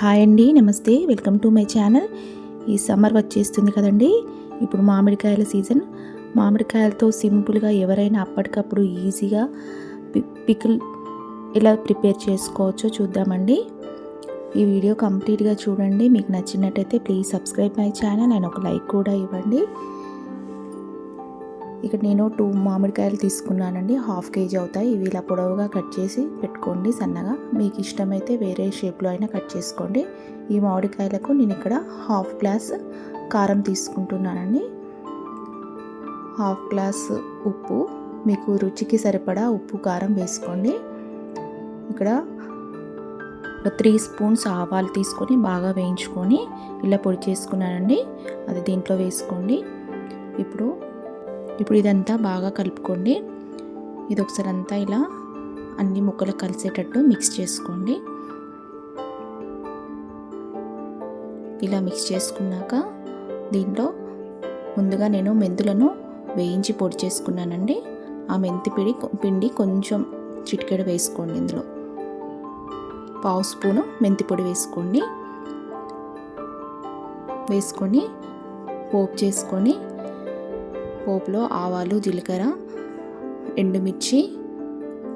Hi అండి, నమస్తే, welcome to my channel. ఈ సమ్మర్ వచ్చేస్తుంది కదండి. ఇప్పుడు మామిడికాయల సీజన్. మామిడికాయలతో సింపుల్గా ఎవరైనా అప్పటికప్పుడు ఈజీగా పికిల్ ఎలా ప్రిపేర్ చేసుకోవచ్చో చూద్దామండి. ఈ వీడియో కంప్లీట్గా చూడండి. మీకు నచ్చినట్టయితే please subscribe my channel and ఒక లైక్ కూడా ఇవ్వండి. ఇక్కడ నేను 2 మామిడికాయలు తీసుకున్నానండి. 1/2 kg అవుతాయి. ఇవి ఇలా పొడవుగా కట్ చేసి పెట్టుకోండి సన్నగా. మీకు ఇష్టమైతే వేరే షేప్లో అయినా కట్ చేసుకోండి. ఈ మామిడికాయలకు నేను ఇక్కడ 1/2 గ్లాస్ కారం తీసుకుంటున్నానండి. 1/2 గ్లాస్ ఉప్పు, మీకు రుచికి సరిపడా ఉప్పు కారం వేసుకోండి. ఇక్కడ 3 స్పూన్స్ ఆవాలు తీసుకొని బాగా వేయించుకొని ఇలా పొడి చేసుకున్నానండి. అది దీంట్లో వేసుకోండి. ఇప్పుడు ఇదంతా బాగా కలుపుకోండి. ఇది ఒకసారి అంతా ఇలా అన్ని ముక్కలు కలిసేటట్టు మిక్స్ చేసుకోండి. ఇలా మిక్స్ చేసుకున్నాక దీంట్లో ముందుగా నేను మెంతులను వేయించి పొడి చేసుకున్నానండి. ఆ మెంతి పిండి కొంచెం చిటికెడు వేసుకోండి. ఇందులో 1/2 స్పూను మెంతి పొడి వేసుకోండి. వేసుకొని పోపు చేసుకొని, పోపులో ఆవాలు, జీలకర్ర, ఎండుమిర్చి,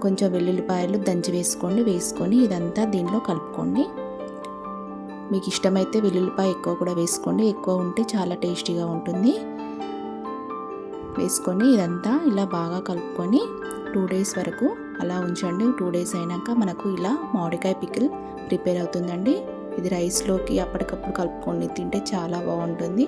కొంచెం వెల్లుల్లిపాయలు దంచి వేసుకొని ఇదంతా దీనిలో కలుపుకోండి. మీకు ఇష్టమైతే వెల్లుల్లిపాయ ఎక్కువ కూడా వేసుకోండి. ఎక్కువ ఉంటే చాలా టేస్టీగా ఉంటుంది. వేసుకొని ఇదంతా ఇలా బాగా కలుపుకొని 2 days వరకు అలా ఉంచండి. 2 days అయినాక మనకు ఇలా మామిడికాయ పికిల్ ప్రిపేర్ అవుతుందండి. ఇది రైస్లోకి అప్పటికప్పుడు కలుపుకొని తింటే చాలా బాగుంటుంది.